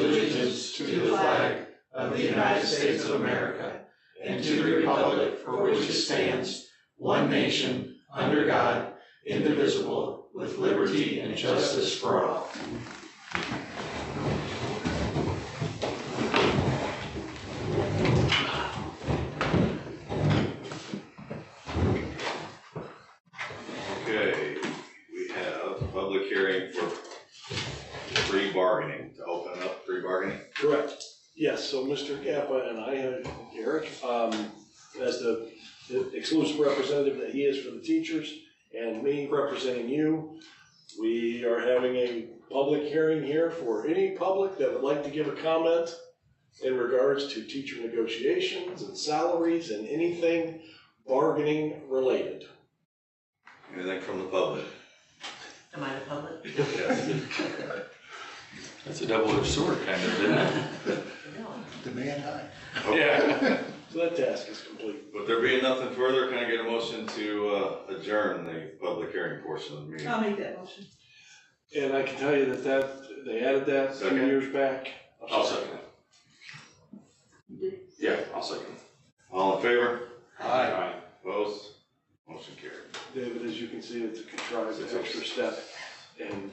allegiance to the flag of the United States of America and to the republic for which it stands, one nation, under God, indivisible, with liberty and justice for all. Okay, we have a public hearing for free bargaining, to open up free bargaining. Correct. Yes, so Mr. Kappa and I, Eric, as the exclusive representative that he is for the teachers, and me representing you, we are having a public hearing here for any public that would like to give a comment in regards to teacher negotiations and salaries and anything bargaining related. Anything from the public? Am I the public? Yes. That's a double-edged sword, kind of, isn't it? Demand high. Okay. Yeah. So that task is complete. With there being nothing further, can I get a motion to adjourn the public hearing portion of the meeting? I'll make that motion. And I can tell you that they added that a few Second. years back. I'll second it. Yeah, I'll second it. All in favor? Aye. Opposed? Motion carried. David, as you can see, it's a contrived extra step, and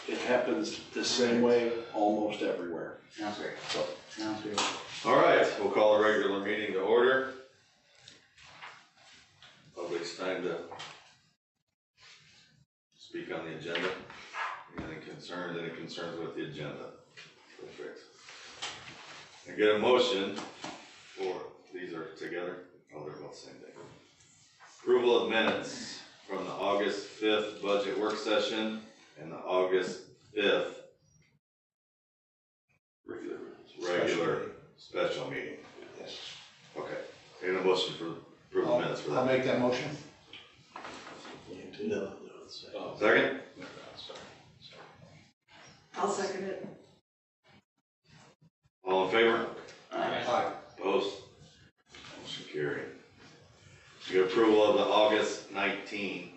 it happens the same way almost everywhere. Sounds great. So, Sounds great. All right, we'll call a regular meeting to order. Public's time to speak on the agenda. Any concerns with the agenda? Perfect. I get a motion for, these are together? Oh, they're both the same thing. Approval of minutes from the August 5th budget work session and the August 5th regular special meeting. Yes. Okay. Get a motion for approval of minutes for that. I'll make that motion. no. Second? I'll second it. All in favor? Aye. Opposed? Motion carried. The approval of the August 19th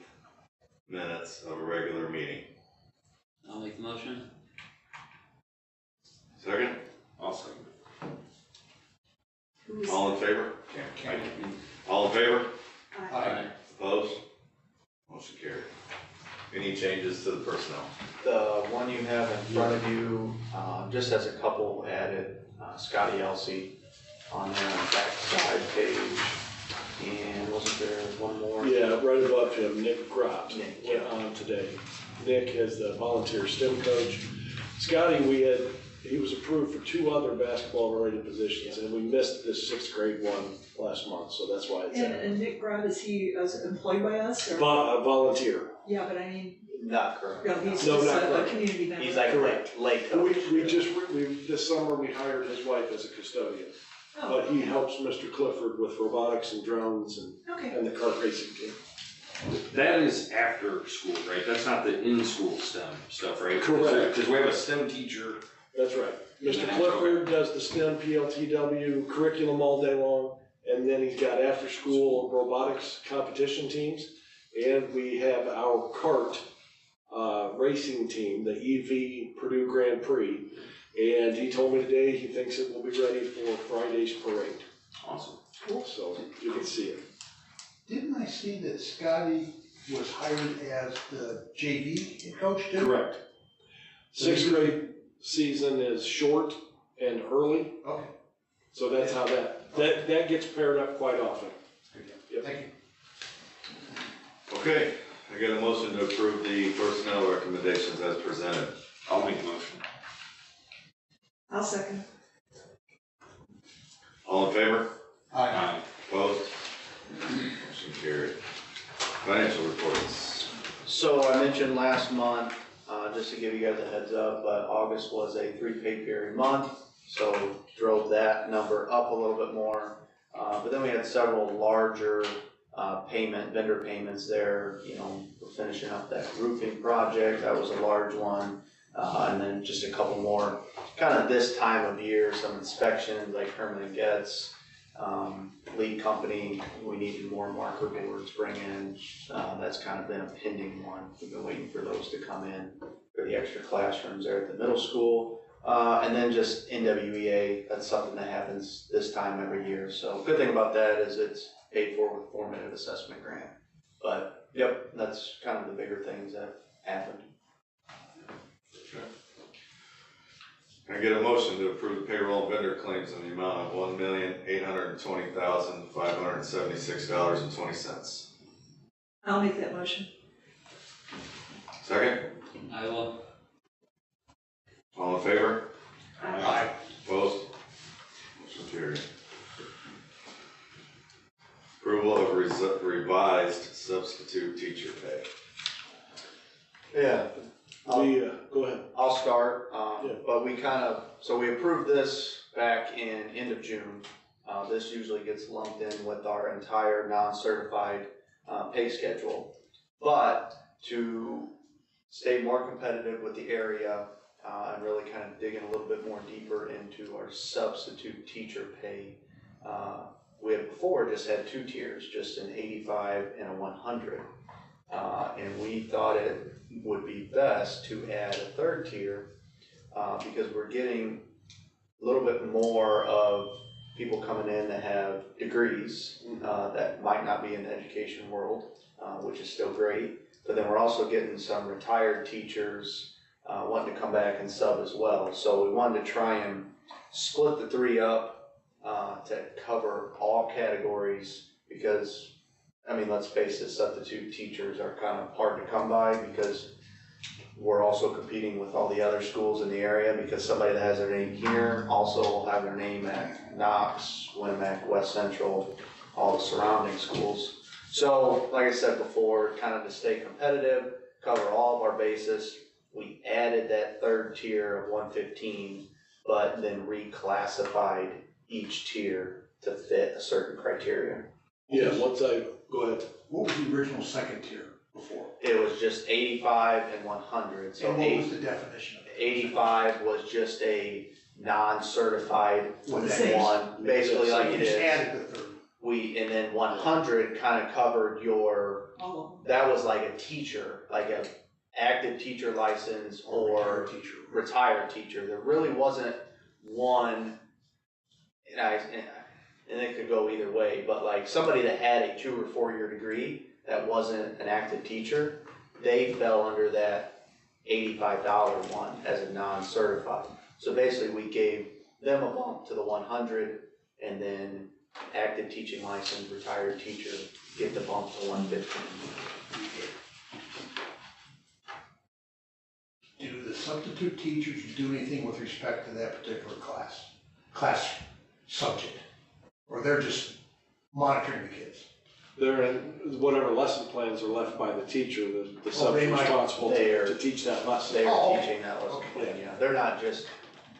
minutes of a regular meeting. I'll make the motion. Second? I'll second it. All in favor? Can't. All in favor? Aye. Opposed? Motion carried. Any changes to the personnel? The one you have in front of you, just has a couple added, Scotty Elsey on there on the back side page. And wasn't there one more? Yeah, right above him, Nick Gropp Nick, went on today. Nick is the volunteer STEM coach. Scotty, he was approved for 2 other basketball-related positions, and we missed the 6th grade one last month, so that's why it's added. And Nick Grodd, is he employed by us or? A volunteer. Yeah, but I mean, Not current. no, he's No, just not a current. community member. He's like late coach. This summer we hired his wife as a custodian, Oh, but he helps Mr. Clifford with robotics and drones okay. and the kart racing team. That is after school, right? That's not the in-school STEM stuff, right? Correct. Because we have a STEM teacher. That's right. Mr. Yeah. Clifford does the STEM, PLTW curriculum all day long, and then he's got after-school robotics competition teams, and we have our kart racing team, the EV Purdue Grand Prix, and he told me today he thinks it will be ready for Friday's parade. Awesome. So you can see it. Didn't I see that Scotty was hired as the JV coach too? Correct. 6th grade season is short and early, Okay. so that's how that gets paired up quite often. Yep. Thank you. Okay, I get a motion to approve the personnel recommendations as presented. I'll make the motion. I'll second. All in favor? Aye. Opposed? Motion carried. Financial reports. So I mentioned last month, just to give you guys a heads up, but August was a 3 pay period month, so drove that number up a little bit more. But then we had several larger vendor payments there. You know, we're finishing up that roofing project, that was a large one. And then just a couple more, kind of this time of year, some inspections like Herman Getz, lead company, we needed more marker boards bring in. That's kind of been a pending one. We've been waiting for those to come in for the extra classrooms there at the middle school. And then just NWEA, that's something that happens this time every year. So good thing about that is it's paid for with formative assessment grant. But yep, that's kind of the bigger things that happened. Can I get a motion to approve the payroll and vendor claims in the amount of $1,820,576.20? I'll make that motion. Second? I will. All in favor? Aye. Opposed? Motion carried. Approval of revised substitute teacher pay. Yeah. Go ahead. I'll start, Yeah. but so we approved this back in end of June. This usually gets lumped in with our entire non-certified pay schedule. But to stay more competitive with the area and really kind of dig in a little bit more deeper into our substitute teacher pay, we had before just had 2 tiers, just an 85 and a 100. And we thought it would be best to add a 3rd tier because we're getting a little bit more of people coming in that have degrees that might not be in the education world, which is still great. But then we're also getting some retired teachers wanting to come back and sub as well. So we wanted to try and split the 3 up to cover all categories because, I mean, let's face it, substitute teachers are kind of hard to come by because we're also competing with all the other schools in the area because somebody that has their name here also will have their name at Knox, Winamac, West Central, all the surrounding schools. So, like I said before, kind of to stay competitive, cover all of our bases, we added that 3rd tier of 115, but then reclassified each tier to fit a certain criteria. Yeah, go ahead. What was the original 2nd tier before? It was just 85 and 100. So And what was the definition of it? 85 was just a non-certified Well, the same. one, basically like You it just is. added the 3rd. And then 100 kind of covered your, All that was like a teacher, like a active teacher license or teacher. retired teacher. There really wasn't one, and it could go either way, but like somebody that had a 2 or 4 year degree that wasn't an active teacher, they fell under that $85 one as a non-certified. So basically we gave them a bump to the 100 and then active teaching license, retired teacher, get the bump to 115. Do the substitute teachers do anything with respect to that particular class subject? Or they're just monitoring the kids? They're in, whatever lesson plans are left by the teacher, the sub's they might- responsible they're- to teach that lesson. They Oh, are okay. teaching that lesson Okay. plan, yeah. They're not just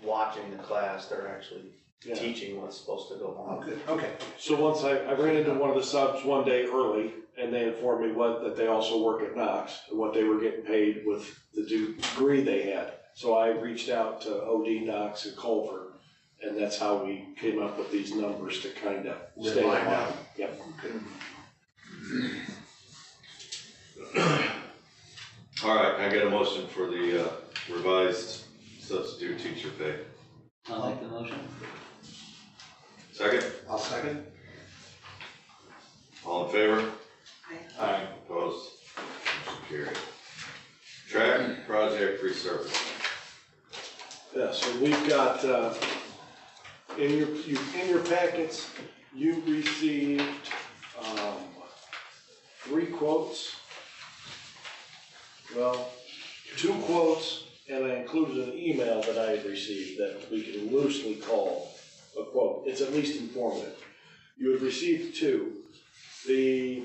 watching the class, they're actually Yeah. teaching what's supposed to go Oh, on. good, okay. So once I ran into one of the subs one day early, and they informed me that they also work at Knox, and what they were getting paid with the degree they had. So I reached out to OD, Knox, and Culver, and that's how we came up with these numbers to kind of stay in Line line. up. Yep. All right, can I get a motion for the revised substitute teacher pay? I'll make the motion. Second? I'll second. All in favor? Aye. Opposed? Motion carried. Track project resurfacing. Yeah, so we've got, in your packets, you received, 3 quotes. Well, 2 quotes, and I included an email that I had received that we can loosely call a quote. It's at least informative. You had received 2. The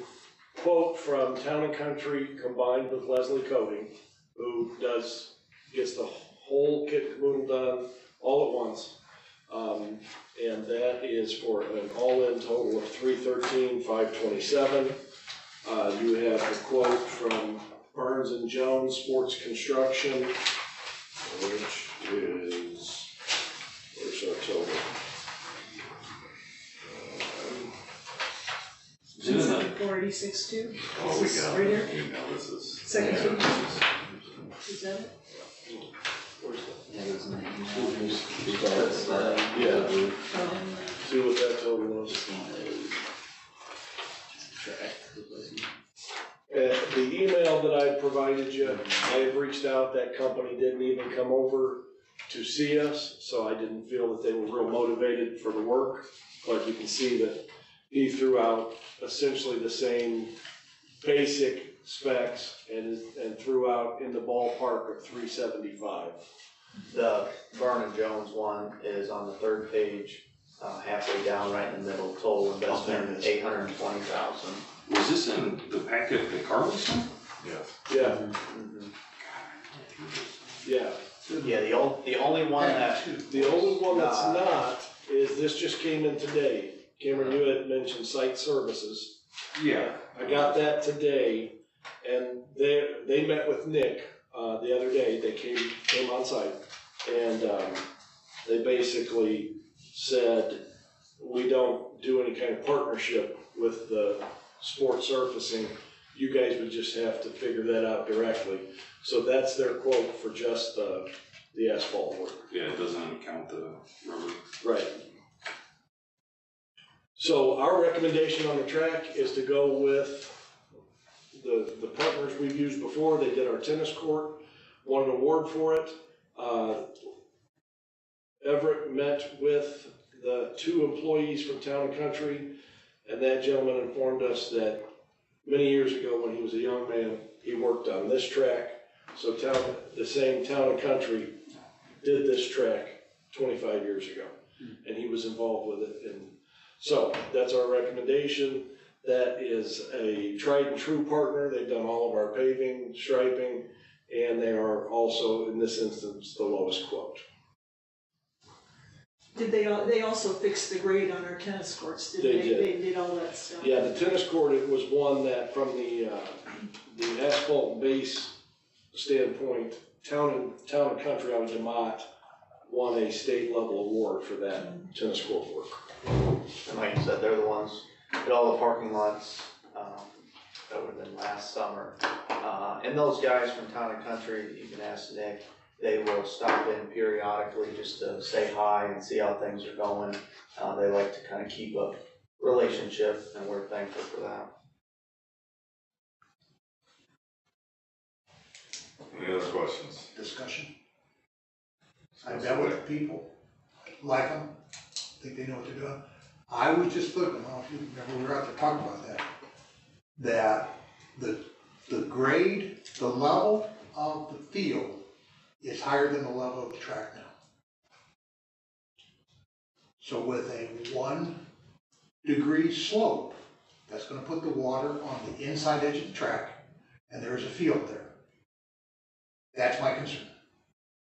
quote from Town and Country combined with Leslie Coating, who gets the whole kit and caboodle done all at once. And that is for an all-in total of $313,527. You have the quote from Burns and Jones Sports Construction, which is, where's our total? 486 Oh, we got Right here? it. Email, this is. Second yeah, page. this is- Is that it? Where's the? Yeah, it was in the email. Yeah, see what that total was. The email that I provided you, I have reached out, that company didn't even come over to see us, so I didn't feel that they were real motivated for the work. But you can see that he threw out essentially the same basic specs and threw out in the ballpark of $375. The Vernon Jones one is on the third page, halfway down, right in the middle, total investment $820,000. Was this in the packet that Carly sent? Yes. Yeah, yeah. Yeah, the only one that, The only one that's not is, this just came in today. Cameron, you had mentioned site services. Yeah. I got that today, and they met with Nick, the other day. They came on site, and, they basically said, we don't do any kind of partnership with the sports surfacing. You guys would just have to figure that out directly. So that's their quote for just the asphalt work. Yeah, it doesn't count the rubber. Right. So our recommendation on the track is to go with the partners we've used before. They did our tennis court, won an award for it. Everett met with the 2 employees from Town and Country, and that gentleman informed us that many years ago, when he was a young man, he worked on this track. So the same Town and Country did this track 25 years ago, and he was involved with it. And so that's our recommendation. That is a tried and true partner. They've done all of our paving, striping, and they are also, in this instance, the lowest quote. Did they also fix the grade on our tennis courts? They did. They did all that stuff? Yeah, the tennis court, it was one that from the asphalt base standpoint, Town and Country out of DeMott won a state level award for that tennis court work. and like you said, they're the ones, did all the parking lots, that would have been last summer. And those guys from Town and Country, you can ask Nick, they will stop in periodically just to say hi and see how things are going. They like to kind of keep a relationship, and we're thankful for that. Any other questions? Discussion. I met with people, like them, think they know what they're doing. I was just looking, I don't know if you remember, we were out there talking about that the grade, the level of the field is higher than the level of the track now. So with a 1 degree slope, that's gonna put the water on the inside edge of the track, and there's a field there. That's my concern.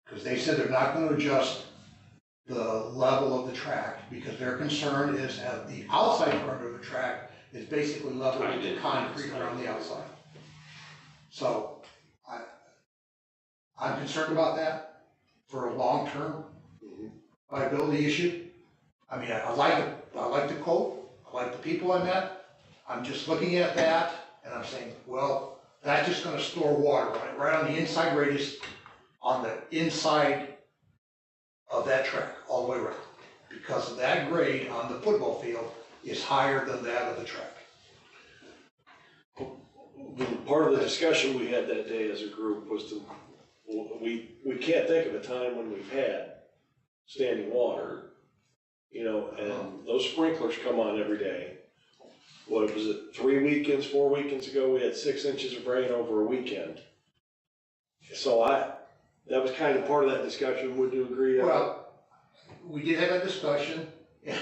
Because they said they're not gonna adjust the level of the track, because their concern is that the outside part of the track is basically level with the concrete around the outside. So, I'm concerned about that for a long-term viability issue. I mean, I like the quote, I like the people I met. I'm just looking at that and I'm saying, well, that's just gonna store water right on the inside radius, on the inside of that track, all the way around. Because of that grade on the football field is higher than that of the track. Part of the discussion we had that day as a group was we can't think of a time when we've had standing water, and those sprinklers come on every day. What was it, 4 weekends ago, we had 6 inches of rain over a weekend. So that was kind of part of that discussion, would you agree? Well, we did have a discussion, and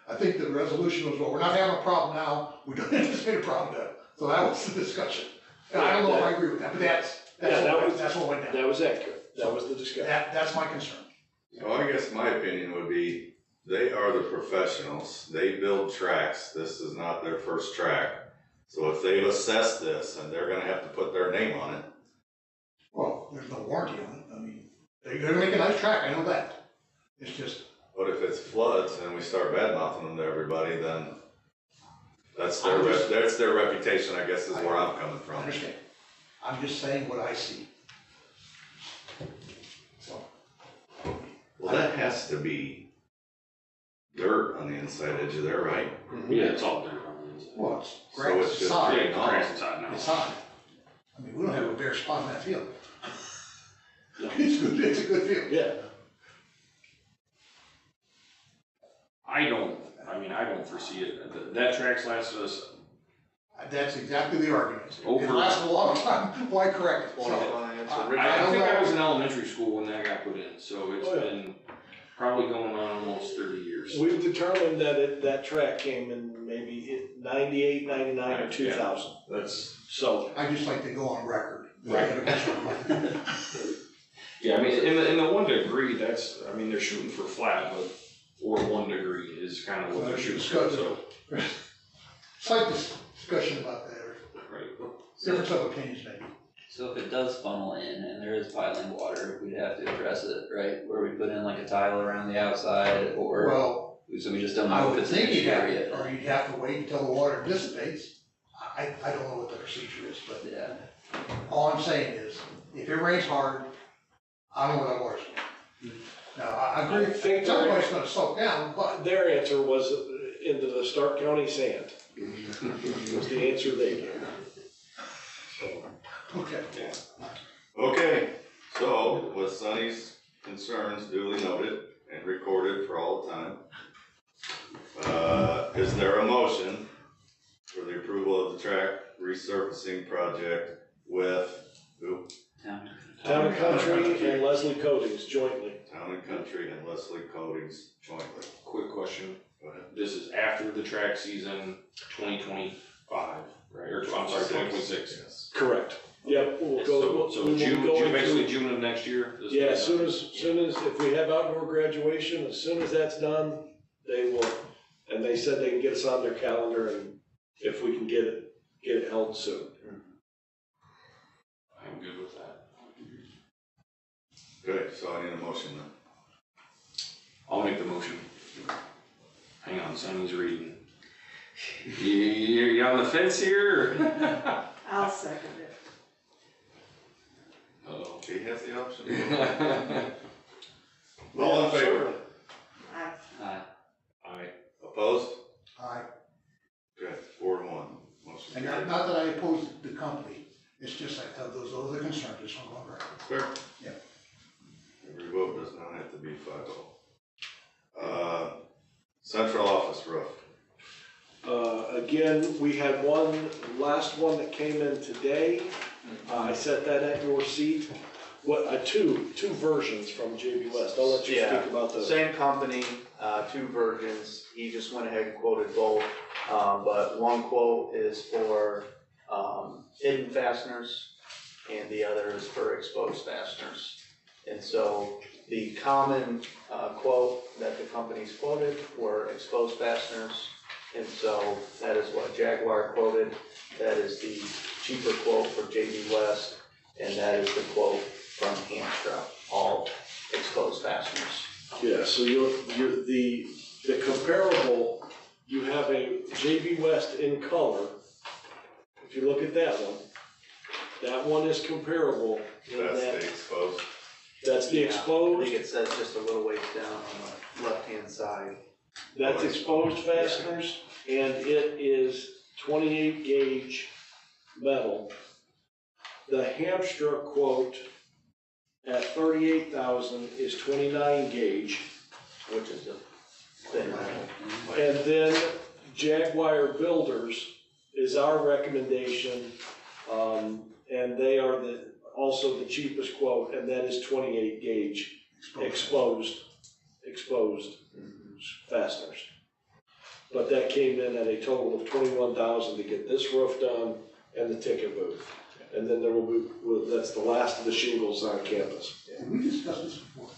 I think the resolution was, well, we're not having a problem now, we don't anticipate a problem then. So that was the discussion. And I don't know if I agree with that, but that's what went down. That was accurate, that was the discussion. That's my concern. So I guess my opinion would be, they are the professionals, they build tracks, this is not their first track. So if they've assessed this and they're gonna have to put their name on it. Well, there's no warranty on it, I mean, they're gonna make a nice track, I know that. It's just, But if it's floods and we start bad mouthing them to everybody, then that's their reputation, I guess, is where I'm coming I from. understand. I'm just saying what I see. So, Well, has to be dirt on the inside edge of there, right? Yeah, it's all dirt on the inside. Well, it's So grass, it's it's just hot, Yeah, drained the off. grass is hot now. it's hot. I mean, we don't have a bare spot in that field. No. It's a good field. Yeah, I don't foresee it. That track's lasted us That's exactly the argument. It Over- lasted a long time, why correct it? Well, So, it's I- original. I think know. I was in elementary school when that got put in, so it's Oh, yeah. been probably going on almost 30 years. we've determined that that track came in maybe 98, 99, or Yeah. 2000. That's, So, I just like to go on record. Right. yeah, I mean, in the 1 degree, that's, I mean, they're shooting for flat, but, or 1 degree is kind of what they're shooting for, so, Slight discussion about that, or right. difference of opinions maybe. So if it does funnel in and there is piling water, we'd have to address it, right? Where we put in like a tile around the outside or, Well, so we just don't I know if would it's an think issue you'd have, yet. or you'd have to wait until the water dissipates. I don't know what the procedure is, but Yeah, all I'm saying is, if it rains hard, I don't know where that water's going. Now, I I agree, think it's not it's gonna soak down, but their answer was into the Stark County sand. Was the answer they gave. So, okay. Okay, so with Sonny's concerns duly noted and recorded for all time, is there a motion for the approval of the track resurfacing project with who? town. Town and Country and Leslie Coatings jointly. Town and Country and Leslie Coatings jointly. Quick question, Go ahead. this is after the track season 2025, right, or, I'm sorry, 2026. Yes. Correct. Yep, we'll go. So we will June, go into- basically June of next year? this Yeah, will be as soon as, if we have outdoor graduation, as soon as that's done, they will, and they said they can get us on their calendar and if we can get it held soon. I'm good with that. Good, so I need a motion then. I'll make the motion. Hang on, Sonny's reading. You on the fence here? or- I'll second it. Uh-oh. He has the option. All in favor? Aye. Aye. Opposed? Aye. Good, 4-1. Motion And carried. not that I oppose the company, it's just like, those are the concerns, just want to go on record. Fair. Yeah. Every vote does not have to be 5-0. Central office roof. Again, we had last one that came in today. I set that at your seat. Two versions from JB West. I'll let you Yeah. speak about those. Same company, 2 versions, he just went ahead and quoted both, but one quote is for, hidden fasteners, and the other is for exposed fasteners. And so, the common, quote that the companies quoted were exposed fasteners, and so that is what Jaguar quoted, that is the cheaper quote for JB West, and that is the quote from Hamstra, all exposed fasteners. Yeah, so the comparable, you have a JB West in color. If you look at that one is comparable in That's that, the exposed. that's the Yeah, I exposed, think it says just a little ways down on the left-hand side. that's exposed fasteners, and it is 28 gauge metal. The Hamstra quote at 38,000 is 29 gauge. Which is a thin metal. And then Jaguar Builders is our recommendation, and they are also the cheapest quote, and that is 28 gauge exposed fasteners. But that came in at a total of 21,000 to get this roof done and the ticket booth. And then there will be, that's the last of the shingles on campus. Did we discuss this before?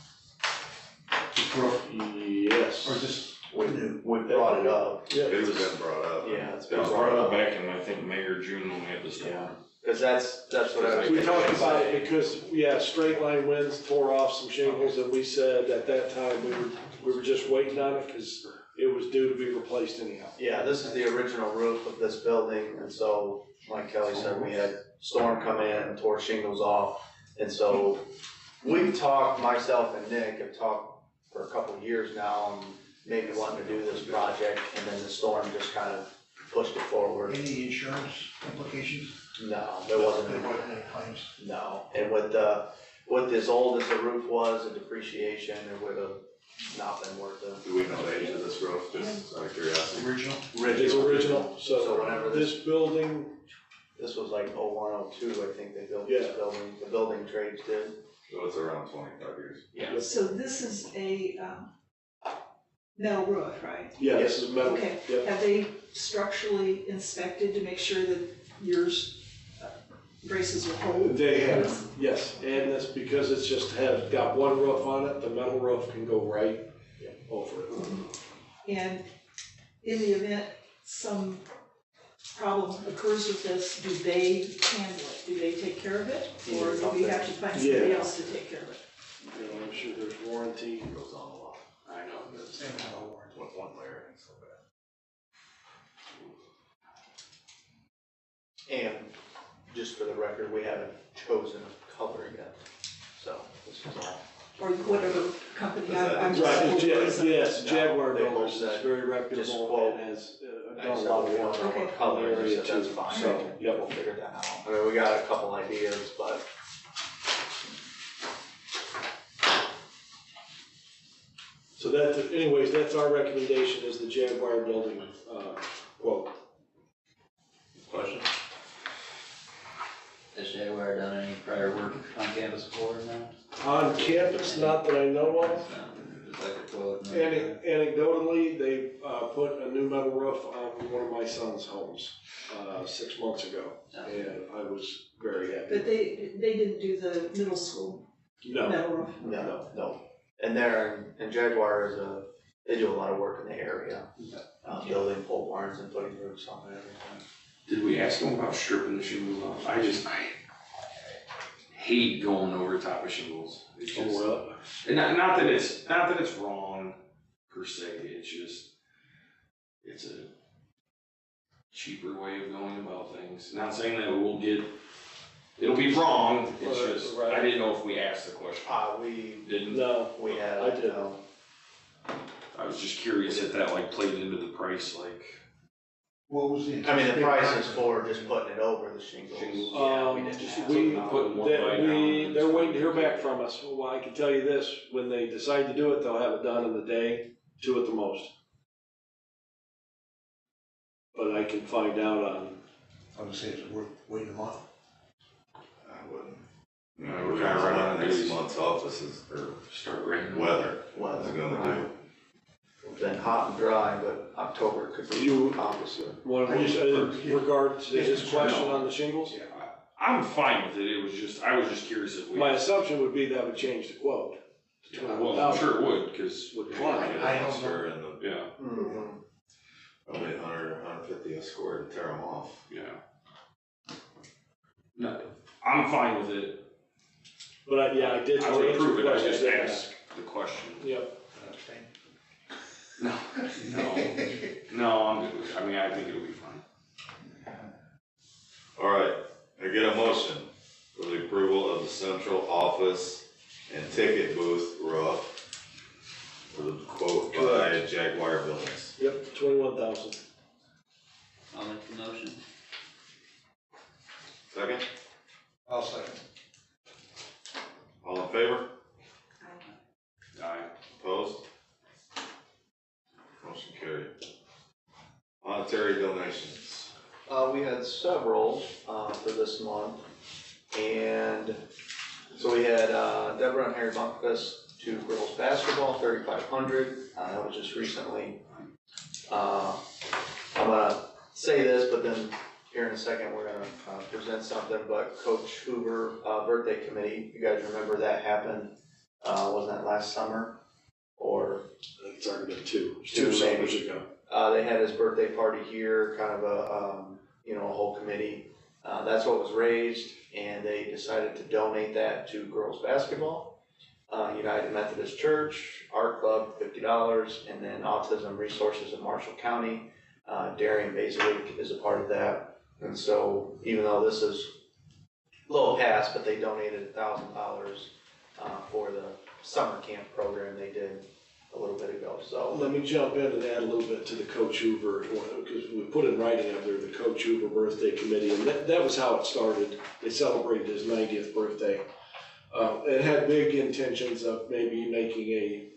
This roof, Yes. or just new? We brought it up, Yeah. It's been brought up. yeah, it's It been was brought brought up up, back in, I think, May or June when we had this Yeah. storm. because that's what I was We thinking. talked about it because, straight line winds tore off some shingles, and we said at that time, we were just waiting on it because it was due to be replaced anyhow. Yeah, this is the original roof of this building, and so, like Kelly said, we had storm come in and tore shingles off. And so, we've talked, myself and Nick have talked for a couple of years now, and maybe wanting to do this project, and then the storm just kind of pushed it forward. Any insurance implications? No, there wasn't There any, wasn't any claims. no, and with as old as the roof was, the depreciation, it would have not been worth it. Do we know the age of this roof, just out of curiosity? Original? It's original, So so whenever this building, This was like 01, 02, I think they built Yeah. this building, the building trades did. So it's around 25 years. Yeah. So this is a, metal roof, right? yeah, this is metal, Okay, yep. have they structurally inspected to make sure that yours braces will hold? They have, yes, and that's because it's just got one roof on it, the metal roof can go right over it. And in the event some problem occurs with this, do they handle it? Do they take care of it? Or do we have to find somebody Yeah. else to take care of it? You know, I'm sure there's warranty. It goes on a lot. I know. Same kind of warranty. With one layer, it's so bad. And just for the record, we haven't chosen a color yet, so this is all. Or whatever company, Is that I'm Right, just. yes, Jaguar they Builders both is said, very just reputable quote, and has I done a said, lot we of don't work. know Okay. what color, Area they said that's too. fine, So, yep. we'll figure that out. I mean, we got a couple ideas, but So that, anyways, that's our recommendation is the Jaguar Building, quote. Question? Has Jaguar done any prior work on campus before now? On campus, not that I know of. Just like a quote. and Anecdotally, they put a new metal roof on one of my son's homes 6 months ago, and I was very happy. But they didn't do the middle school No, metal roof. no. And and Jaguar they do a lot of work in the area, building pole barns and putting roofs on and everything. Did we ask them about stripping the shingles off? I hate going over top of shingles. It's just, oh well. and not that it's wrong per se, it's a cheaper way of going about things. Not saying that it'll be wrong, it's Right, just, right. I didn't know if we asked the question. We Didn't, No, had, I didn't. I was just curious if that like played into the price, like. What was the? I mean, the price is for just putting it over the shingles. Shingles. Yeah, we didn't have. we put one by now. They're waiting to hear back from us. Well, I can tell you this, when they decide to do it, they'll have it done in the day, 2 at the most. But I can find out on, I would say it's worth waiting a month. I wouldn't. Yeah, We're we're kinda right on next days. month's offices, or Start raining. weather, Well, is it gonna do? it's been hot and dry, but October could be You- opposite. in regards to his question on the shingles, Yeah, I'm fine with it, I was just curious if we. my assumption would be that would change the quote. Well, I'm sure it would, cause. Would climb. I don't know. Sure, and the, Yeah, Mhm. probably 150 a square to tear them off. yeah. No, I'm fine with it, But I did. I would answer approve it, I questions just that- asked the question. Yep. Understand? No, I'm good with it, I mean, I think it'll be fine. All right, I get a motion for the approval of the central office and ticket booth roof for the quote by Jaguar Buildings. Yep, 21,000. I'll make the motion. Second, I'll second. all in favor? Aye. Opposed? Motion carried. Monetary donations. We had several, for this month, and so we had, Deborah and Harry Bunkfist to girls basketball, 3,500, that was just recently. I'm gonna say this, but then here in a second, we're gonna, present something, but Coach Hoover, birthday committee, you guys remember that happened, wasn't that last summer? Or I think it's already been 2 Two, summers maybe. ago. they had his birthday party here, kind of a whole committee. That's what was raised, and they decided to donate that to girls' basketball. United Methodist Church, Art Club, $50, and then Autism Resources of Marshall County. Darian Basilek is a part of that. And so, even though this is a little past, but they donated $1,000 for the summer camp program they did a little bit ago, so. Let me jump in and add a little bit to the Coach Hoover, because we put in writing up there, the Coach Hoover Birthday Committee, and that was how it started. They celebrated his 90th birthday. It had big intentions of maybe making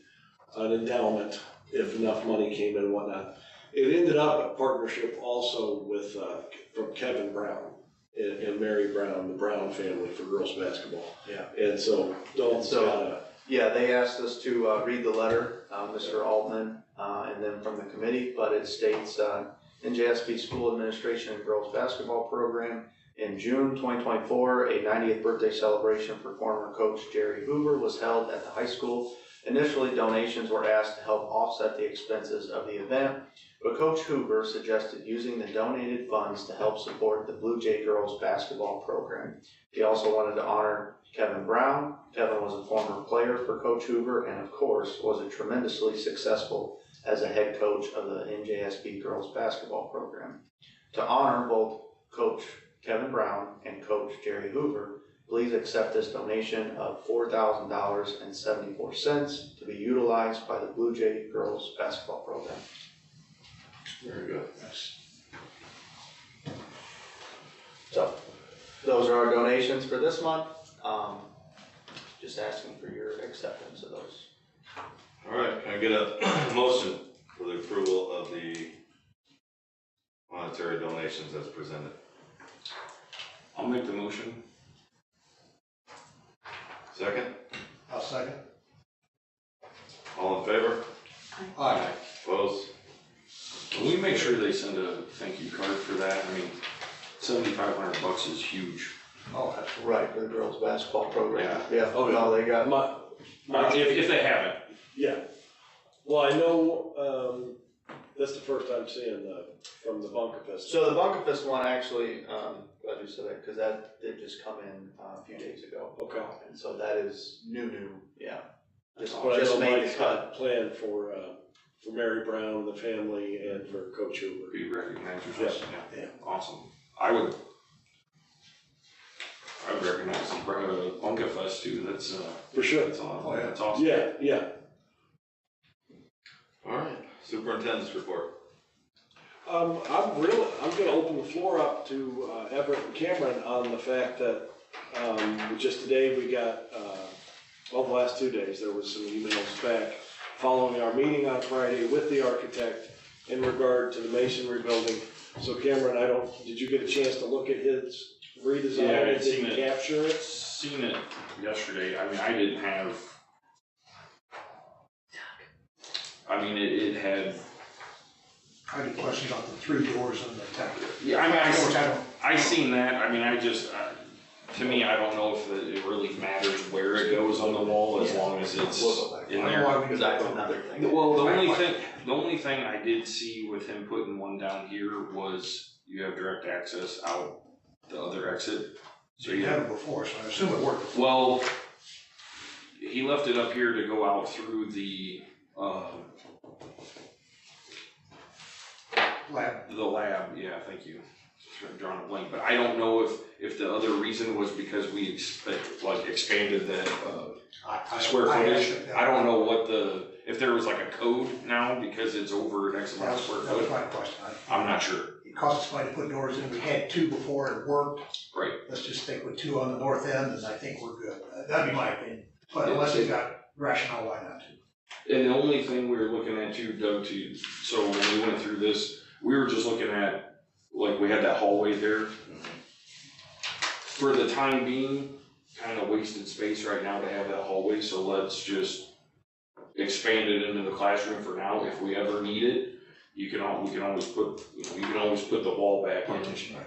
an endowment if enough money came in and whatnot. It ended up a partnership also with, from Kevin Brown and Mary Brown, the Brown family for girls basketball. Yeah. And so Dalton's got a. Yeah, they asked us to read the letter, Mr. Altman, and then from the committee, but it states, NJSP School Administration and Girls Basketball Program. In June 2024, a 90th birthday celebration for former coach Jerry Hoover was held at the high school. Initially, donations were asked to help offset the expenses of the event, but Coach Hoover suggested using the donated funds to help support the Blue Jay girls basketball program. He also wanted to honor Kevin Brown. Kevin was a former player for Coach Hoover and, of course, was a tremendously successful as a head coach of the NJSB girls basketball program. To honor both Coach Kevin Brown and Coach Jerry Hoover, please accept this donation of $4,000.74 to be utilized by the Blue Jay girls basketball program. Very good. So, those are our donations for this month. Just asking for your acceptance of those. All right, can I get a motion for the approval of the monetary donations as presented? I'll make the motion. Second? I'll second. All in favor? Aye. Opposed? Can we make sure they send a thank you card for that? I mean, $7,500 is huge. Oh, that's Right, for the girls basketball program. Yeah. Yeah, no, they got. If they haven't. Yeah, well, I know, that's the first time seeing from the Bunker Fest. So the Bunker Fest one, actually, glad you said that, because that did just come in a few days ago. Okay. And so that is new, yeah. Just But I know made Mike's the got cut. a plan for Mary Brown, the family, and for Coach Hoover. Be recognized. Yeah. Awesome. I would recognize the Bunka Fest too. That's For sure. that's awesome. Oh, yeah. That's awesome. Yeah. All right, superintendent's report. I'm gonna open the floor up to Everett and Cameron on the fact that, just today we got, the last 2 days, there was some emails back following our meeting on Friday with the architect in regard to the masonry building. So Cameron, did you get a chance to look at his redesign? Yeah, I'd Did seen you it. capture it? Seen it yesterday. I mean, I didn't have. I mean, it had. I had a question about the 3 doors and the tech. Yeah, I mean, Which I don't. I seen that. I mean, to me, I don't know if it really matters where it goes on the wall as long as it's in I don't know there. why we Because did that's that. another thing. Well, the only thing I did see with him putting one down here was you have direct access out the other exit. So you had it before, so I assume it worked. Well, he left it up here to go out through the Lab. lab, yeah, thank you. I'm drawing a blank, but I don't know if the other reason was because we expanded that square footage. I don't know if there was like a code now because it's over an X amount of square That was foot. my question. I'm not sure. It cost us money to put doors in. We had 2 before it worked. Right. Let's just stick with 2 on the north end and I think we're good. That'd be my opinion. But unless you've got rationale, why not? And the only thing we were looking at too, Doug, so when we went through this, we were just looking at, like, we had that hallway there. For the time being, kind of wasted space right now to have that hallway, so let's just expand it into the classroom for now. If we ever need it, we can always put the wall back in, Partition, right.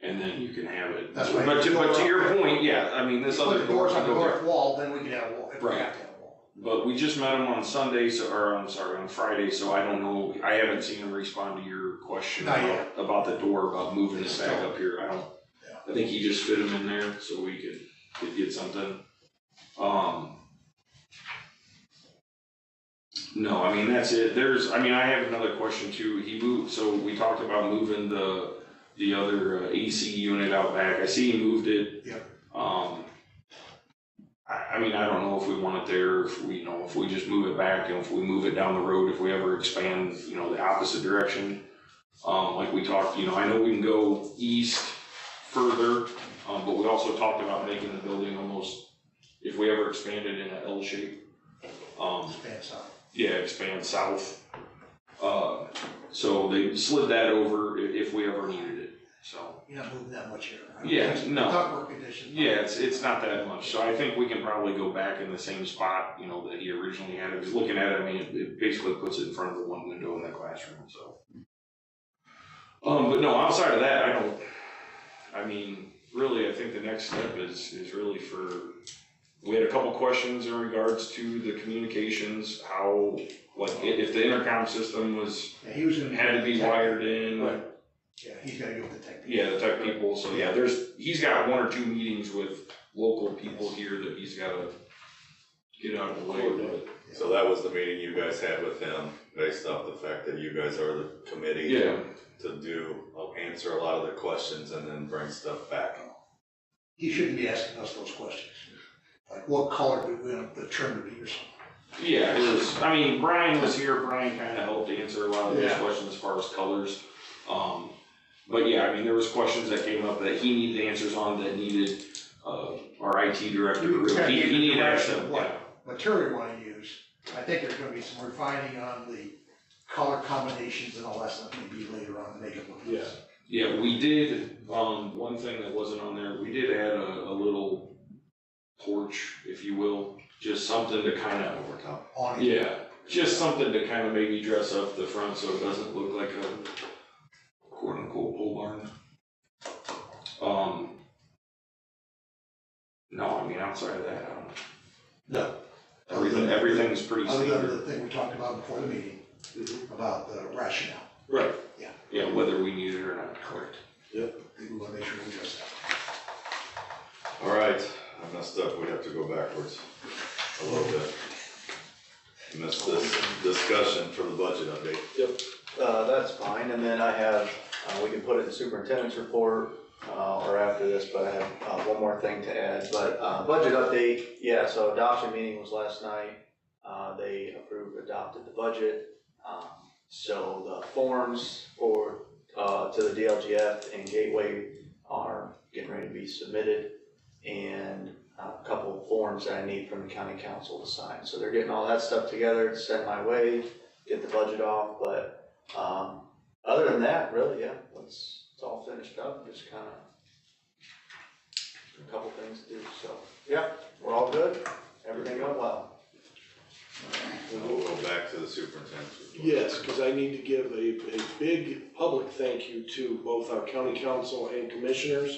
and then you can have it. That's right. But to your point, yeah, I mean, this Put other the door doors can on the go there. north wall, then we can have a wall. If we Right. have to have a wall. But we just met him on Sunday, on Friday, so I don't know, I haven't seen him respond to your question Not yet. about the door, about moving it back Still. up here, I think he just fit him in there so we could get something. No, I mean, that's it, I have another question too, so we talked about moving the other AC unit out back, I see he moved it. Yep. I I mean, I don't know if we want it there, if we, you know, if we just move it back, and if we move it down the road, if we ever expand, you know, the opposite direction. Like we talked, you know, I know we can go east further, but we also talked about making the building almost, if we ever expanded in an L shape. Expand south. Yeah, expand south. So they slid that over if we ever needed it, so. You're not moving that much here. Yeah, no. Ductwork condition. Yeah, it's not that much, so I think we can probably go back in the same spot, you know, that he originally had. If he's looking at it, I mean, it basically puts it in front of the one window in that classroom, so. But no, outside of that, I mean, really, I think the next step is really we had a couple questions in regards to the communications, how, like, if the intercom system Yeah, he was gonna. had to be wired in. Right. Yeah, he's gotta go with the tech people. Yeah, the tech people, so yeah, he's got 1 or 2 meetings with local people here that he's gotta get out of the way with. So that was the meeting you guys had with him, based off the fact that you guys are the committee Yeah, to answer a lot of the questions and then bring stuff back. He shouldn't be asking us those questions. Like, what color do we want the trim to be or something? yeah, it was, I mean, Brian was here, Brian kinda helped answer a lot of those Yeah. questions as far as colors. But yeah, I mean, there was questions that came up that he needed answers on that needed, our IT director, We kinda he gave the needed direction answers, of yeah. what material we wanna use. I think there's gonna be some refining on the color combinations and all that stuff maybe later on to make it look nice. Yeah, we did, one thing that wasn't on there, we did add a little porch, if you will, just something to kinda, On it. yeah, just something to kinda maybe dress up the front so it doesn't look like a quote unquote pole barn. No, I mean, outside of that, No. everything's pretty Other than standard. the thing we talked about before the meeting, about the rationale. Right. Yeah. Yeah, whether we need it or not. Correct. Yep. I think we wanna make sure we address that. All right, I messed up, we have to go backwards a little bit. Missed this discussion for the budget update. That's fine, and then I have, we can put it in the superintendent's report, or after this, but I have, one more thing to add, but, budget update, yeah, so adoption meeting was last night. They adopted the budget, so the forms for, to the DLGF and Gateway are getting ready to be submitted, and a couple of forms that I need from the county council to sign, so they're getting all that stuff together to send my way, get the budget off, but other than that, really, yeah, it's all finished up, just kinda a couple things to do, so, yeah, we're all good, everything went well. We'll go back to the superintendent's report. Yes, because I need to give a big public thank you to both our county council and commissioners.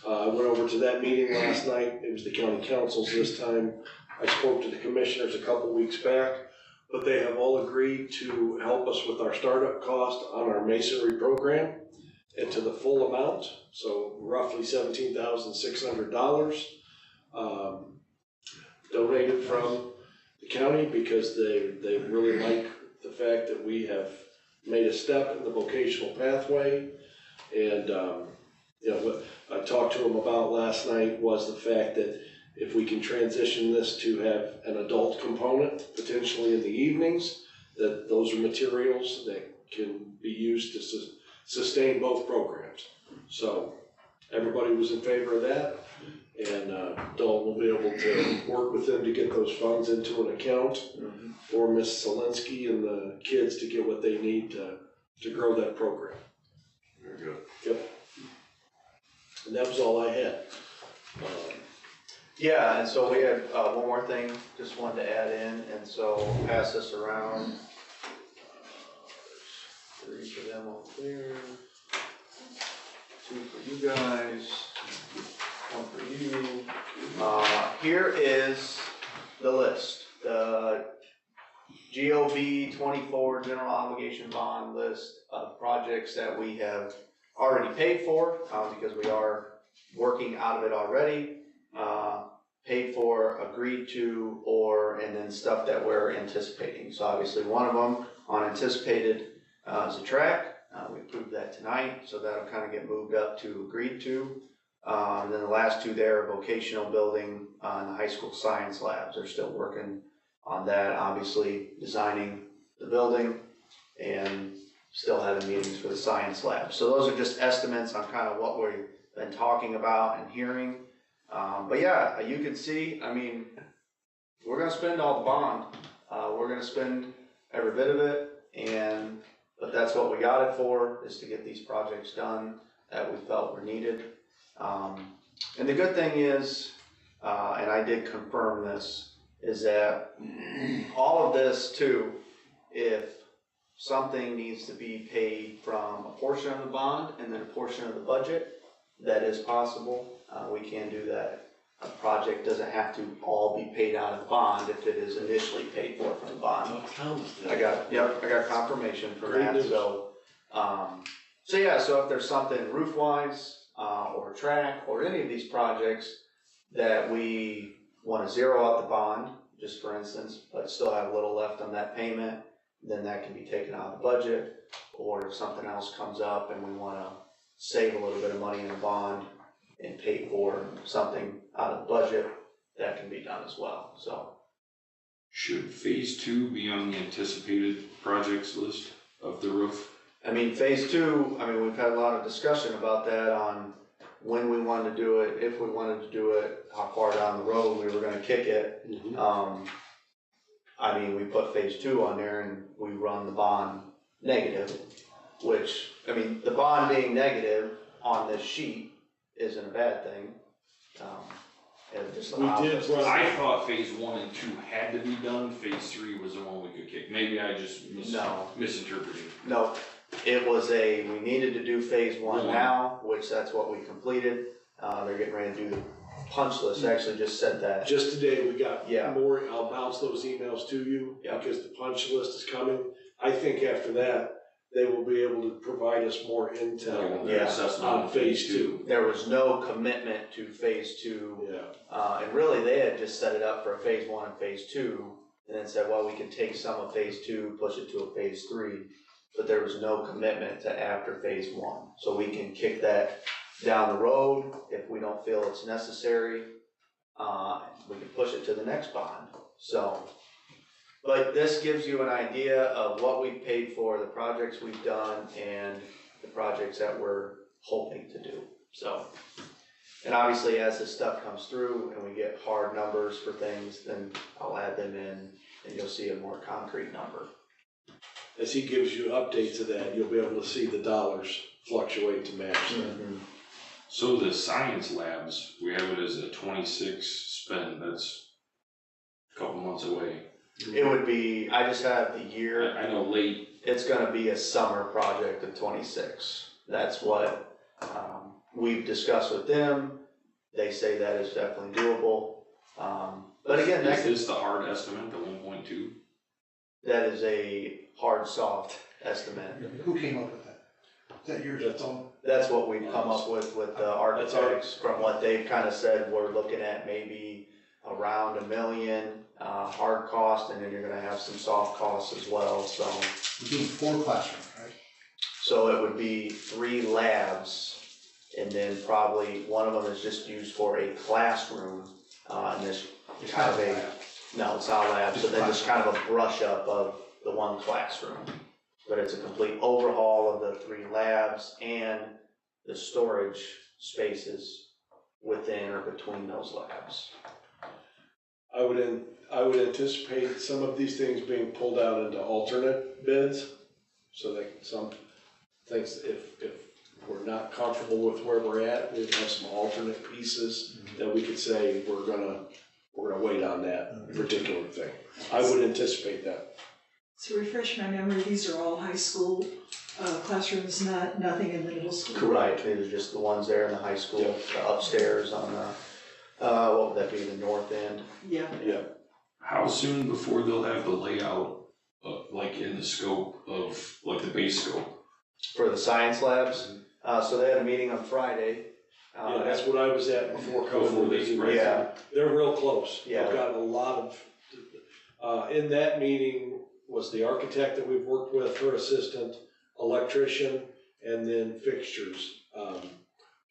I went over to that meeting last night, it was the county councils this time. I spoke to the commissioners a couple weeks back, but they have all agreed to help us with our startup cost on our masonry program and to the full amount, so roughly $17,600. Donated from the county because they really like the fact that we have made a step in the vocational pathway. And, you know, what I talked to them about last night was the fact that if we can transition this to have an adult component, potentially in the evenings, that those are materials that can be used to sustain both programs. So everybody was in favor of that. And Dalton will be able to work with them to get those funds into an account for Ms. Solinsky and the kids to get what they need to grow that program. Very good. Yep. And that was all I had. Yeah, and so we had, one more thing, just wanted to add in, and so pass this around. 3 for them over there, 2 for you guys, 1 for you. Here is the list, the GOB 24 general obligation bond list of projects that we have already paid for, because we are working out of it already. Paid for, agreed to, and then stuff that we're anticipating. So obviously one of them on anticipated is a track. We approved that tonight, so that'll kind of get moved up to agreed to. Then the last two there, vocational building and the high school science labs. They're still working on that, obviously designing the building and still having meetings for the science lab. So those are just estimates on kind of what we've been talking about and hearing. But yeah, you can see, I mean, we're gonna spend all the bond. We're gonna spend every bit of it, but that's what we got it for, is to get these projects done that we felt were needed. And the good thing is, and I did confirm this, is that all of this too, if something needs to be paid from a portion of the bond and then a portion of the budget, that is possible. We can do that. A project doesn't have to all be paid out of the bond if it is initially paid for from the bond. I got confirmation for Great that, news. so if there's something roof-wise, or track, or any of these projects that we wanna zero out the bond, just for instance, but still have a little left on that payment, then that can be taken out of the budget. Or if something else comes up and we wanna save a little bit of money in the bond and pay for something out of the budget, that can be done as well, so. Should phase 2 be on the anticipated projects list of the roof? I mean, phase two, we've had a lot of discussion about that on when we wanted to do it, if we wanted to do it, how far down the road we were gonna kick it. We put phase two on there and we run the bond negative, which, the bond being negative on this sheet isn't a bad thing. It just allows We did us run- to. I thought phase 1 and 2 had to be done, phase 3 was the one we could kick. Maybe I just No. misinterpreted. No, it was we needed to do phase one One. now, which that's what we completed. They're getting ready to do the punch list, actually just said that. Just today, we got Yeah. more, I'll bounce those emails to you, Yeah. because the punch list is coming. I think after that, they will be able to provide us more intel Their Yeah. assessment on phase two. There was no commitment to phase two. Yeah, And really, they had just set it up for a phase one and phase two, and then said, well, we can take some of phase two, push it to a phase three, but there was no commitment to after phase one. So we can kick that down the road if we don't feel it's necessary. We can push it to the next bond, so. But this gives you an idea of what we've paid for, the projects we've done, and the projects that we're hoping to do, so. And obviously, as this stuff comes through and we get hard numbers for things, then I'll add them in and you'll see a more concrete number. as he gives you updates of that, you'll be able to see the dollars fluctuate to match that. So the science labs, we have it as a 26 spend, that's a couple months away. It would be, I just have the year, I know late, it's gonna be a summer project of 26. That's what we've discussed with them. They say that is definitely doable. But again, is this the hard estimate, the 1.2? that is a hard, soft estimate. Who came up with that? Is that yours? That's That's what we've come up with the architects, from what they've kind of said, we're looking at maybe around $1 million, hard cost, and then you're gonna have some soft costs as well, so. We're doing 4 classrooms, right? So it would be 3 labs, and then probably one of them is just used for a classroom, and this It's kind of not a, lab. no, it's not a lab, so then just kind of a brush up of the one classroom. But it's a complete overhaul of the 3 labs and the storage spaces within or between those labs. I would anticipate some of these things being pulled out into alternate bids, so that some things, if we're not comfortable with where we're at, we have some alternate pieces that we could say, we're gonna wait on that particular thing. I would anticipate that. To refresh my memory, these are all high school classrooms, nothing in the middle school. Correct, these are just the ones there in the high school, the upstairs on the, what would that be, the north end? Yeah. Yeah, How soon before they'll have the layout, like in the scope of, like the base scope? For the science labs, so they had a meeting on Friday. yeah, that's what I was at before coming to the Before this, meeting. right. Yeah, They're real close. Yeah. I've gotten a lot of, in that meeting was the architect that we've worked with, her assistant, electrician, and then fixtures,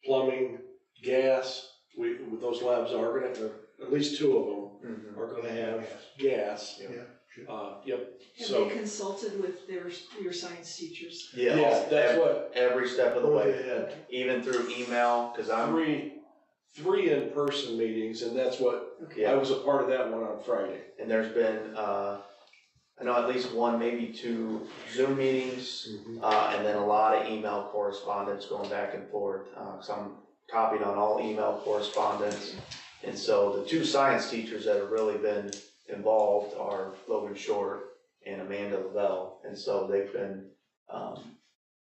plumbing, gas, those labs are gonna, at least 2 of them Mhm. are gonna have gas. Yep, Have so, they consulted with your science teachers? Yeah, yes, that's what, every step of the where way, they had even through email, cause I'm, three in-person meetings, and that's what, I yeah, was a part of that one on Friday. and there's been, I know at least 1, maybe 2 Zoom meetings, and then a lot of email correspondence going back and forth, so I'm copied on all email correspondence. And so the 2 science teachers that have really been involved are Logan Short and Amanda Lavelle, and so they've been,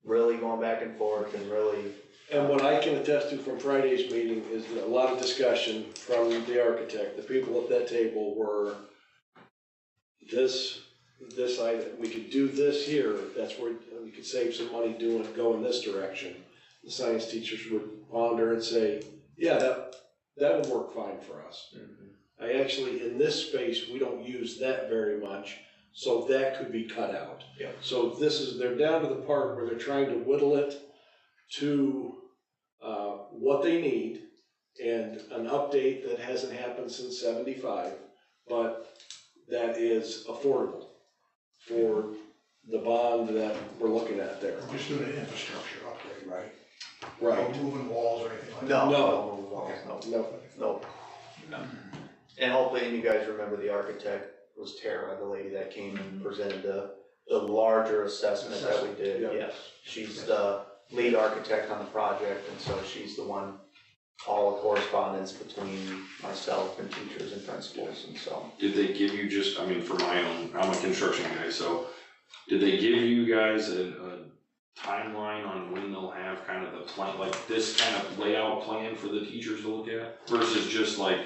really going back and forth and really, And what I can attest to from Friday's meeting is that a lot of discussion from the architect, the people at that table were, this item, we could do this here, that's where we could save some money go in this direction. The science teachers would ponder and say, yeah, that would work fine for us. I actually, in this space, we don't use that very much, so that could be cut out. Yeah. So they're down to the part where they're trying to whittle it to what they need, and an update that hasn't happened since '75, but that is affordable for the bond that we're looking at there. We're just doing an infrastructure upgrade, right? Right. No moving walls or anything like that? no, No. no. And hopefully, and you guys remember the architect was Tara, the lady that came and presented the larger assessment that we did, Yeah. yes. She's the lead architect on the project, and so she's the one, all the correspondence between myself and teachers and principals, and so. Did they give you just, I mean, for my own, I'm a construction guy, so did they give you guys a timeline on when they'll have kind of the plan, like this kind of layout plan for the teachers to look at? Versus just like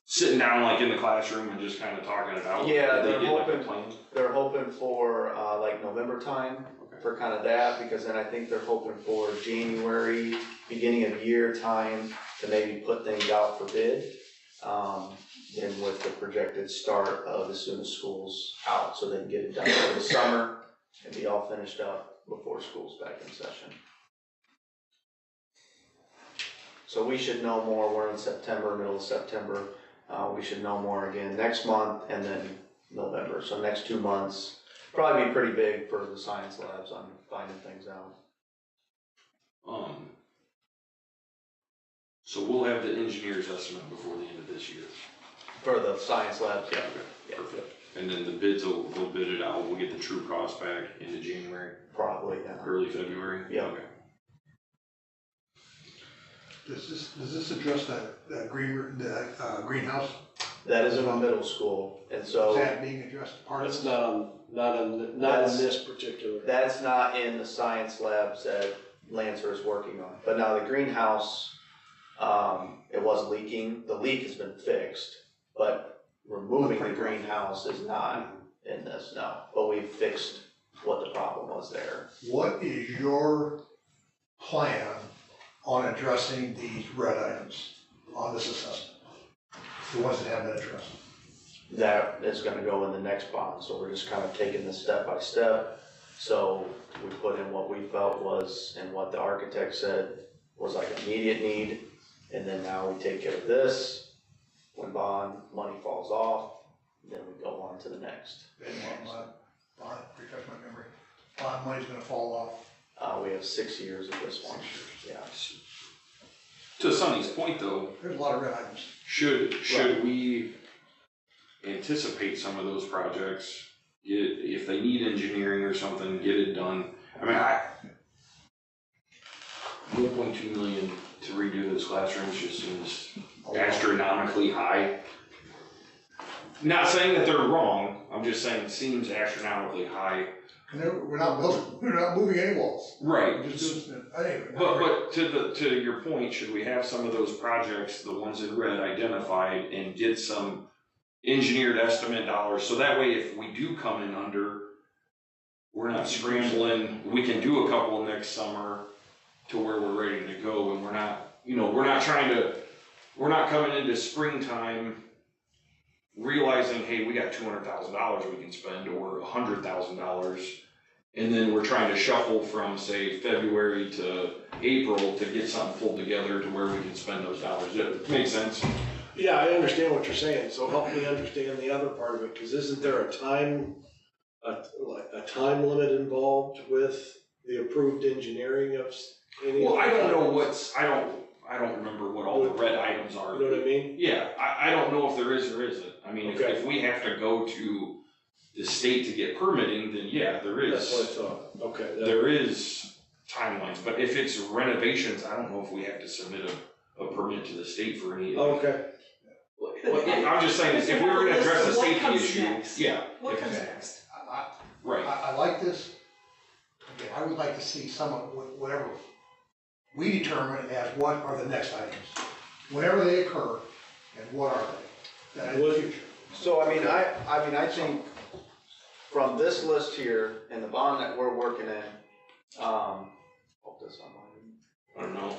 sitting down like in the classroom and just kind of talking it out? Yeah, Did they they're get like a hoping- plan? They're hoping for, like November time for kind of that, because then I think they're hoping for January, beginning of year time to maybe put things out for bid. Then with the projected start of as soon as school's out, so they can get it done for the summer and be all finished up before school's back in session. So we should know more, we're in September, middle of September, we should know more again next month and then November, so next 2 months. Probably be pretty big for the science labs on finding things out. So we'll have the engineer's estimate before the end of this year. For the science labs, yeah. Okay, perfect. And then the bids will bid it out, we'll get the true cost back into January, Probably, yeah. early February? Yeah. Okay. Does this address that greenhouse? That is in the middle school, and Is so that being addressed part of It's this? not in this particular. that's not in the science labs that Lancer is working on. But now the greenhouse, it was leaking, the leak has been fixed, but removing the greenhouse is not in this, no. But we've fixed what the problem was there. What is your plan on addressing these red items on this assessment? The ones that have been addressed? That is gonna go in the next bond, so we're just kind of taking this step by step. So we put in what we felt was, and what the architect said was like immediate need, and then now we take care of this. When bond money falls off, then we go on to the next. Bond, refresh my memory. Bond money's gonna fall off. We have 6 years of this one, yeah. To Sonny's point though, There's a lot of red items. should we anticipate some of those projects, if they need engineering or something, get it done? I mean, 1.2 million to redo those classrooms just seems astronomically high. Not saying that they're wrong, I'm just saying it seems astronomically high. And we're not moving any walls. Right. We're just doing, anyway. But to your point, should we have some of those projects, the ones in red, identified and get some engineered estimate dollars, so that way if we do come in under, we're not scrambling, we can do a couple next summer to where we're ready to go, and we're not coming into springtime realizing, hey, we got $200,000 we can spend, or $100,000, and then we're trying to shuffle from, say, February to April to get something pulled together to where we can spend those dollars. It makes sense? Yeah, I understand what you're saying, so help me understand the other part of it, because isn't there a time limit involved with the approved engineering of any? Well, of I the don't know items? I don't remember what all the red items are. You know what I mean? Yeah, I don't know if there is or isn't. I mean, Okay. if we have to go to the state to get permitting, then yeah, there That's what I is, thought, okay. there is timelines. But if it's renovations, I don't know if we have to submit a permit to the state for any. Okay, I'm just saying, if we were gonna address the What safety comes issue, next? yeah. What if- comes next? Right, I like this. Again, I would like to see some of whatever we determine as what are the next items, whenever they occur, and what are they? That in the future. So, I mean, I think from this list here and the bond that we're working in, hope this on mine. I don't know.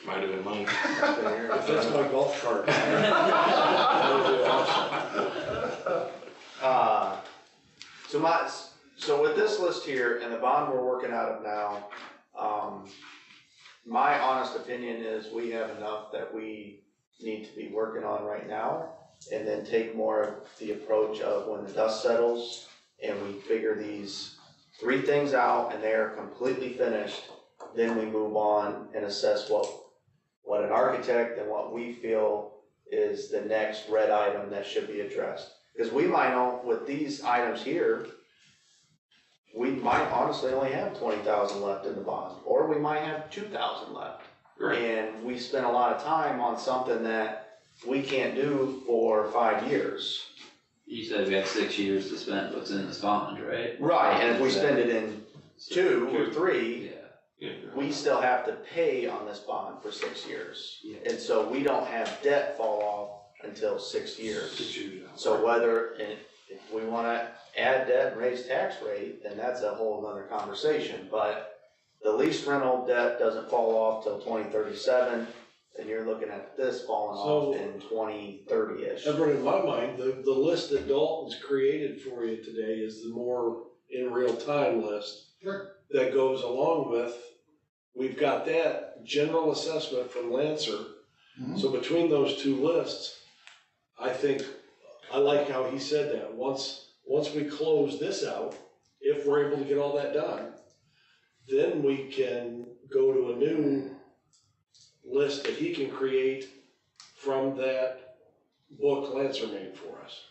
Might have been mine. It's been here. if that's my golf cart. So with this list here and the bond we're working out of now, my honest opinion is we have enough that we need to be working on right now, and then take more of the approach of when the dust settles and we figure these 3 things out and they are completely finished, then we move on and assess what an architect and what we feel is the next red item that should be addressed. Because we might know with these items here, we might honestly only have 20,000 left in the bond, or we might have 2,000 left. Right. And we spent a lot of time on something that we can't do for 5 years. You said we have 6 years to spend what's in this bond, right? Right, and if we spend it in 2 or 3, Yeah. Yeah. we still have to pay on this bond for 6 years. Yeah. And so we don't have debt fall off until 6 years. So whether, if we wanna add debt and raise tax rate, then that's a whole nother conversation. But the lease rental debt doesn't fall off till 2037, and you're looking at this falling off in 2030-ish. Everyone, in my mind, the list that Dalton's created for you today is the more in real time list. Sure. That goes along with, we've got that general assessment from Lancer. Mhm. So between those 2 lists, I think, I like how he said that, once we close this out, if we're able to get all that done, then we can go to a new list that he can create from that book Lancer made for us.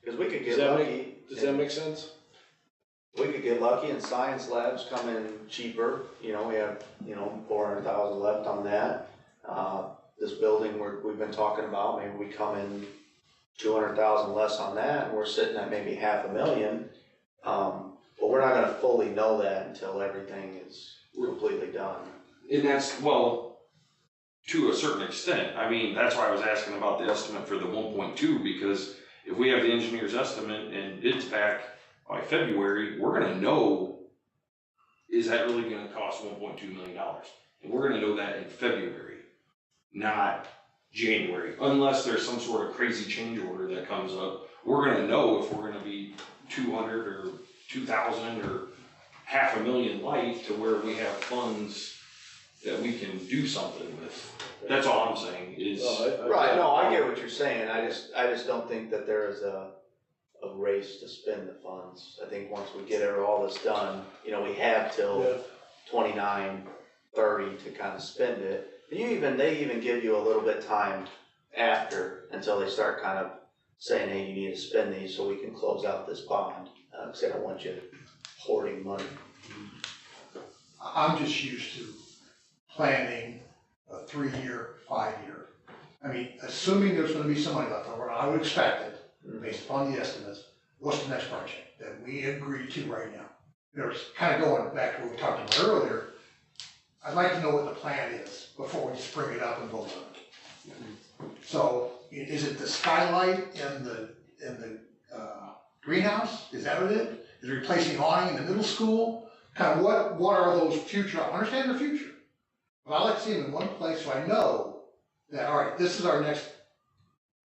Cause we could Does get that lucky. Does that make sense? We could get lucky and science labs come in cheaper, we have, 400,000 left on that. This building we've been talking about, maybe we come in 200,000 less on that, and we're sitting at maybe 500,000. But we're not gonna fully know that until everything is completely done. And that's, well, to a certain extent, I mean, that's why I was asking about the estimate for the 1.2, because if we have the engineer's estimate and bids back by February, we're gonna know, is that really gonna cost $1.2 million? And we're gonna know that in February, not January, unless there's some sort of crazy change order that comes up. We're gonna know if we're gonna be 200 or 2,000 or 500,000 light to where we have funds that we can do something with. That's all I'm saying is. Right, no, I get what you're saying, I just don't think that there is a race to spend the funds. I think once we get all this done, we have till 29, 30 to kind of spend it. And they even give you a little bit time after, until they start kind of saying, hey, you need to spend these so we can close out this bond, because I don't want you hoarding money. I'm just used to planning a 3-year, 5-year. I mean, assuming there's gonna be some money left over, and I would expect it, based upon the estimates, what's the next project that we agree to right now? There's kind of going back to what we talked about earlier, I'd like to know what the plan is before we just bring it up and vote on it. So, is it the skylight in the greenhouse? Is that what it is? Is it replacing awning in the middle school? Kind of what are those future, I understand the future. But I like to see them in one place so I know that, all right, this is our next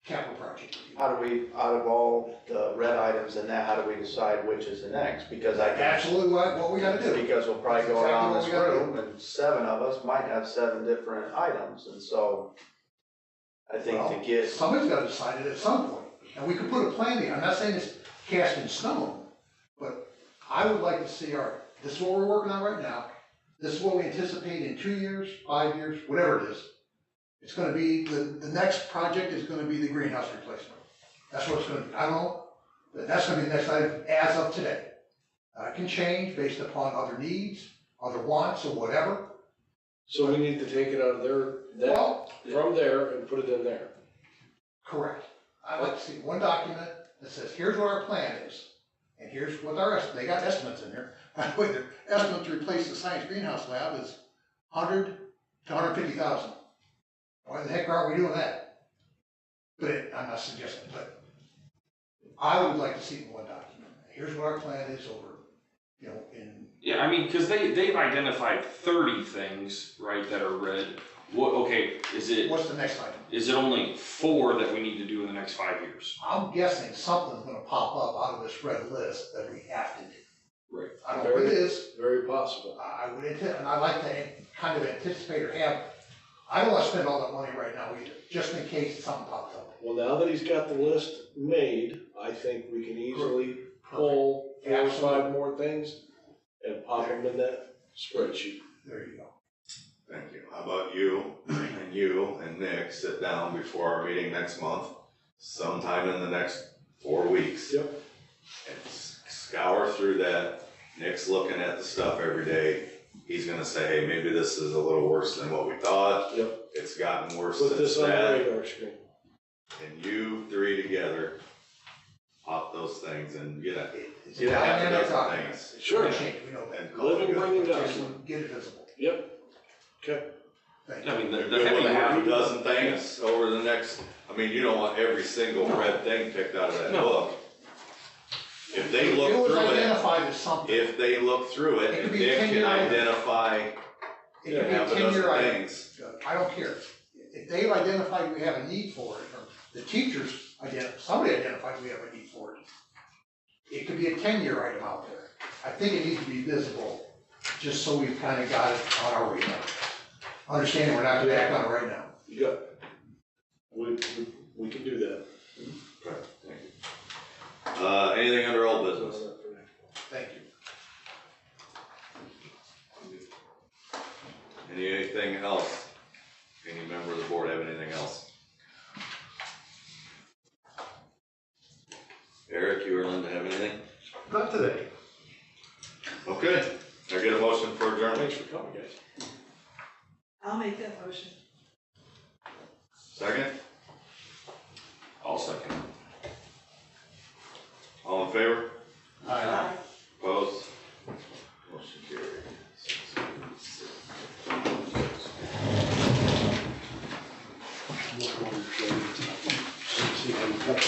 capital project. How do we, out of all the red items in that, how do we decide which is the next? Because I can, Absolutely what we gotta do. because we'll probably go That's around exactly this what we gotta room and 7 of us might have 7 different items, and so I think to Well, get, somebody's gotta decide it at some point, and we could put a plan together. I'm not saying it's cast in stone, but I would like to see this is what we're working on right now. This is what we anticipate in 2 years, 5 years, whatever it is. It's gonna be, the next project is gonna be the greenhouse replacement. That's what it's gonna be. I don't know, but that's gonna be the next item as of today. It can change based upon other needs, other wants, or whatever. So we need to take it out of Well, from there and put it in there. correct. I'd like to see one document that says, here's what our plan is, and here's what they got estimates in there. By the way, their estimate to replace the science greenhouse lab is 100 to 150,000. Why the heck aren't we doing that? But I'm not suggesting, but I would like to see one document. Here's what our plan is over, in, Yeah, I mean, cause they've identified 30 things, right, that are red. Okay, is what's the next item? it only 4 that we need to do in the next 5 years? I'm guessing something's gonna pop up out of this red list that we have to do. Right. I don't know what it is. Very possible. I would and I'd like to kind of anticipate or have, I don't wanna spend all that money right now either, just in case something pops up. Well, now that he's got the list made, I think we can easily pull 4 or 5 more things and pop them in that spreadsheet. There you go. Thank you. How about you and Nick sit down before our meeting next month, sometime in the next 4 weeks. Yep. And scour through that. Nick's looking at the stuff every day. He's gonna say, hey, maybe this is a little worse than what we thought. Yep. It's gotten worse Put since this on the that. radar screen. And you 3 together, pop those things and get It's a half a dynamic dozen document. things. It's Sure. gonna change, we know that. And call it Living, good. bringing Just document. get it visible. Yep. Okay. Thank I you. mean, They're they're good having with to half a have, dozen things over the next, I mean, you don't want every single red thing picked out of that No. book. If they It look was through it, identified as something. if they look through it It could and be a Nick 10-year can item. identify It could be a half a 10-year dozen item. things. I don't care. If they've identified we have a need for it, or the teachers somebody identified we have a need for it, it could be a 10-year item out there. I think it needs to be visible, just so we've kind of got it on our radar. Understanding we're not gonna act on it right now. You got it. We can do that. Right, thank you. Anything under old business? Thank you. Anything else? Any member of the board have anything else? Eric, you or Linda have anything? Not today. Okay, I get a motion for adjournment. Thanks for coming, guys. I'll make that motion. Second, I'll second. all in favor? Aye. Opposed? Motion carried. See how you cut the